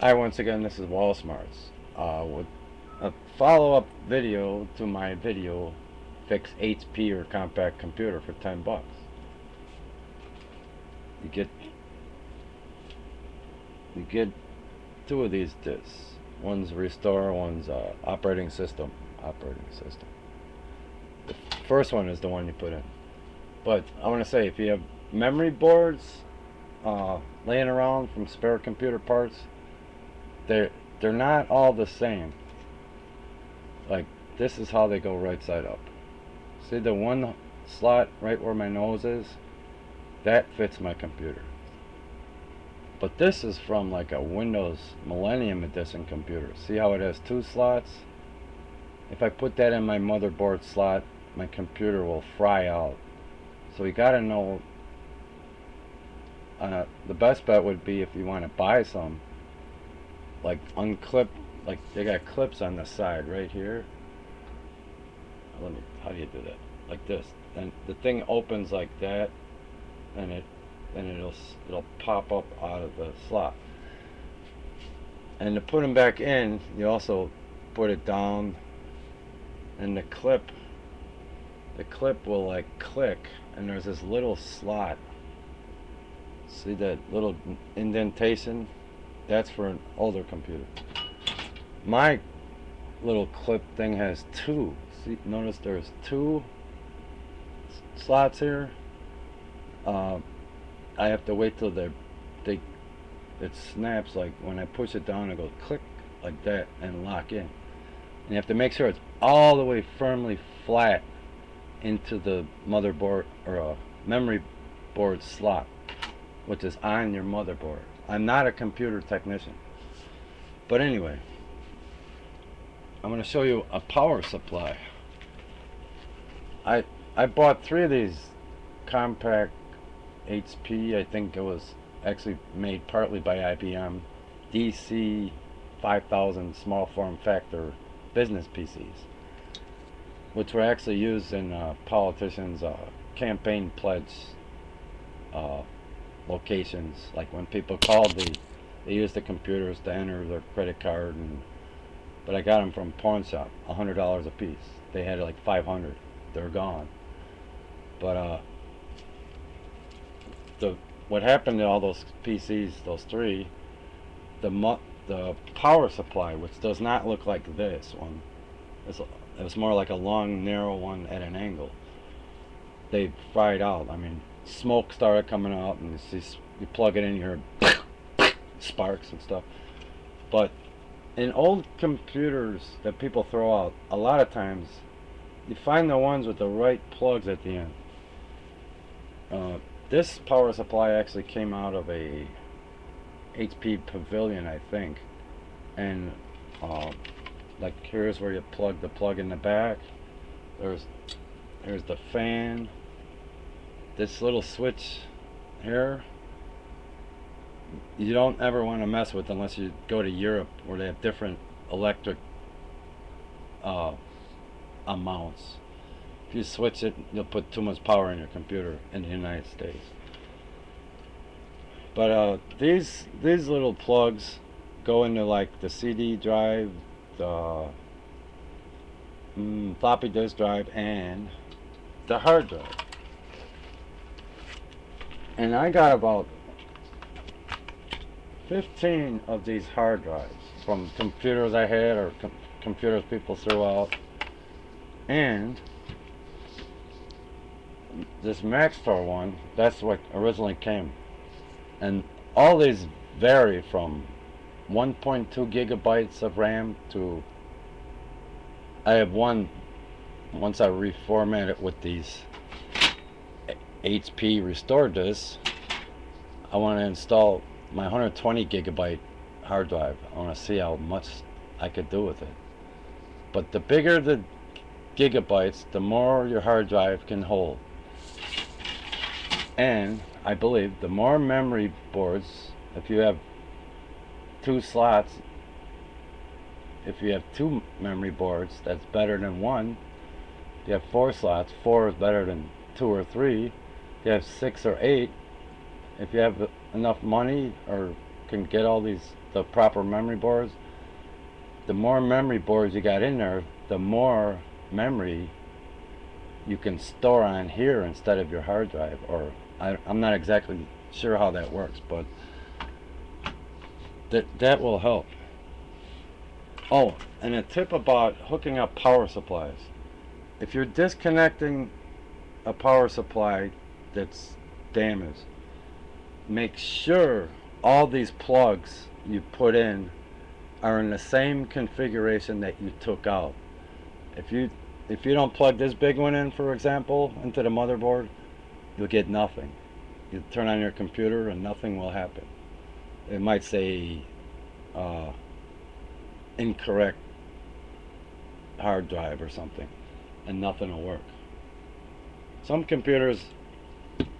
Hi, once again, this is Wall Smarts with a follow-up video to my video fix HP or Compaq Computer for 10 bucks. You get two of these discs. One's restore, one's operating system. The first one is the one you put in. But I want to say, if you have memory boards laying around from spare computer parts, they're not all the same. Like, this is how they go right side up. See the one slot right where my nose is? That fits my computer. But this is from like a Windows Millennium Edition computer. See how it has two slots? If I put that in my motherboard slot, my computer will fry out. So you gotta know, the best bet would be, if you want to buy some, like unclip, like they got clips on the side right here. How do you do that? Like this. And the thing opens like that, and it'll pop up out of the slot. And to put them back in, you also put it down, and the clip will like click, and there's this little slot. See that little indentation? That's for an older computer. My little clip thing has two. See, notice there's two slots here. I have to wait till it snaps. Like when I push it down, it goes click like that and lock in. And you have to make sure it's all the way firmly flat into the motherboard or a memory board slot, which is on your motherboard. I'm not a computer technician. But anyway, I'm going to show you a power supply. I bought 3 of these Compaq HP. I think it was actually made partly by IBM. DC 5000 small form factor business PCs, which were actually used in politicians' campaign pledge locations. Like when people called, they used the computers to enter their credit card. But I got them from pawn shop, $100 a piece. They had like 500. They're gone. But what happened to all those PCs, those 3, the power supply, which does not look like this one, it was more like a long, narrow one at an angle. They fried out. I mean, smoke started coming out, and you plug it in, you hear sparks and stuff. But in old computers that people throw out, a lot of times you find the ones with the right plugs at the end. This power supply actually came out of a HP Pavilion, I think. And like, here's where you plug the plug in the back. Here's the fan. This little switch here, you don't ever want to mess with unless you go to Europe, where they have different electric amounts. If you switch it, you'll put too much power in your computer in the United States. But these little plugs go into like the CD drive, the floppy disk drive, and the hard drive. And I got about 15 of these hard drives from computers I had, or computers people threw out. And this Maxtor one, that's what originally came. And all these vary from 1.2 gigabytes of RAM to, I have one, once I reformat it with these HP restore discs, I want to install my 120 gigabyte hard drive. I want to see how much I could do with it. But the bigger the gigabytes, the more your hard drive can hold. And I believe the more memory boards, if you have 2 slots, if you have 2 memory boards, that's better than 1. If you have 4 slots, 4 is better than 2 or 3. If you have 6 or 8, if you have enough money or can get all the proper memory boards, the more memory boards you got in there, the more memory you can store on here instead of your hard drive. Or I'm not exactly sure how that works, but that will help. Oh, and a tip about hooking up power supplies. If you're disconnecting a power supply that's damaged, make sure all these plugs you put in are in the same configuration that you took out. If you don't plug this big one in, for example, into the motherboard, you'll get nothing. You turn on your computer and nothing will happen. It might say incorrect hard drive or something, and nothing will work. Some computers,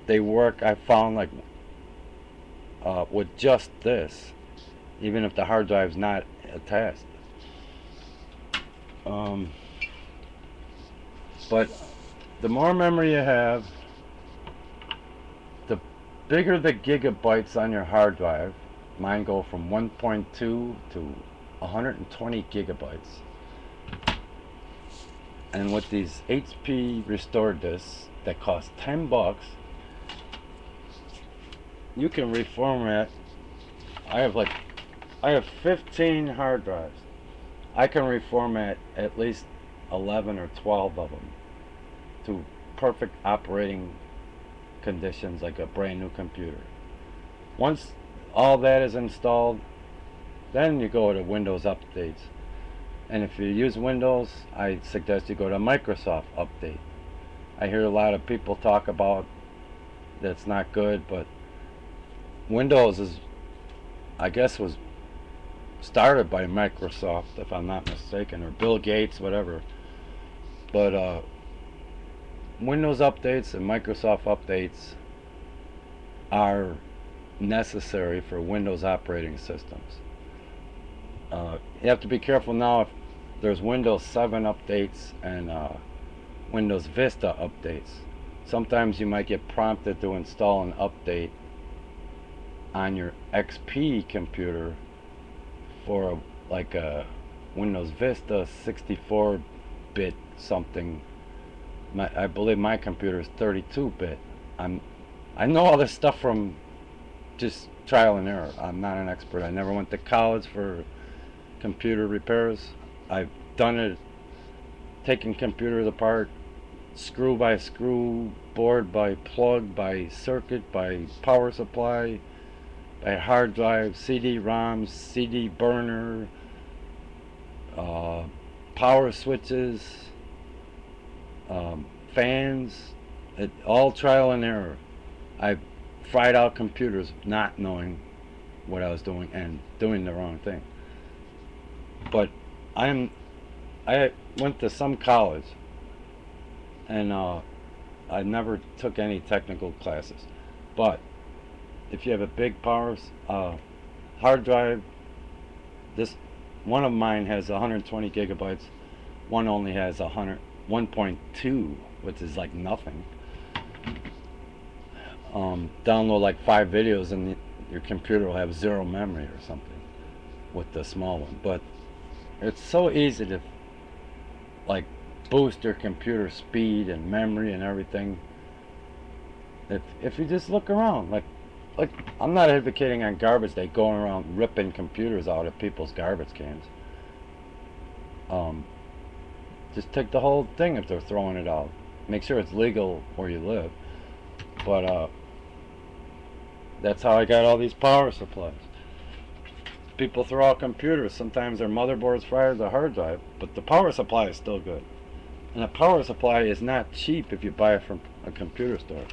they work, I found, like with just this, even if the hard drive's not attached. But the more memory you have, the bigger the gigabytes on your hard drive. Mine go from 1.2 to 120 gigabytes. And with these HP restored disks that cost $10, you can reformat. I have 15 hard drives. I can reformat at least 11 or 12 of them to perfect operating conditions, like a brand new computer. Once all that is installed, then you go to Windows updates. And if you use Windows, I suggest you go to Microsoft Update. I hear a lot of people talk about that's not good, but Windows is, I guess, was started by Microsoft, if I'm not mistaken, or Bill Gates, whatever. But Windows updates and Microsoft updates are necessary for Windows operating systems. You have to be careful now if there's Windows 7 updates and Windows Vista updates. Sometimes you might get prompted to install an update on your XP computer for like a Windows Vista 64-bit something. I believe my computer is 32-bit. I know all this stuff from just trial and error. I'm not an expert. I never went to college for computer repairs. I've done it, taking computers apart, screw by screw, board by plug, by circuit, by power supply, by hard drive, CD-ROMs, CD burner, power switches, fans, all trial and error. I fried out computers not knowing what I was doing and doing the wrong thing. But I went to some college, and I never took any technical classes. But if you have a big power hard drive, this one of mine has 120 gigabytes. One only has 1.2, which is like nothing. Download like 5 videos and your computer will have 0 memory or something with the small one. But it's so easy to like boost your computer speed and memory and everything. If you just look around, like I'm not advocating on garbage day going around ripping computers out of people's garbage cans. Just take the whole thing if they're throwing it out. Make sure it's legal where you live. But that's how I got all these power supplies. People throw out computers. Sometimes their motherboard's fried, the hard drive, but the power supply is still good. And a power supply is not cheap if you buy it from a computer store.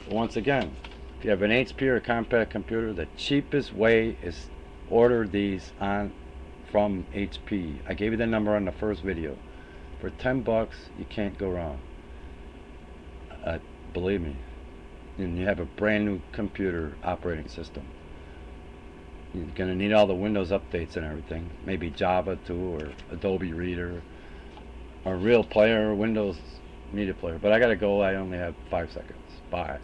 But once again, if you have an HP or a Compaq computer, the cheapest way is order these from HP. I gave you the number on the first video. For $10, you can't go wrong. Believe me. And you have a brand new computer operating system. You're going to need all the Windows updates and everything. Maybe Java too, or Adobe Reader, or Real Player, Windows Media Player. But I got to go. I only have 5 seconds. Bye.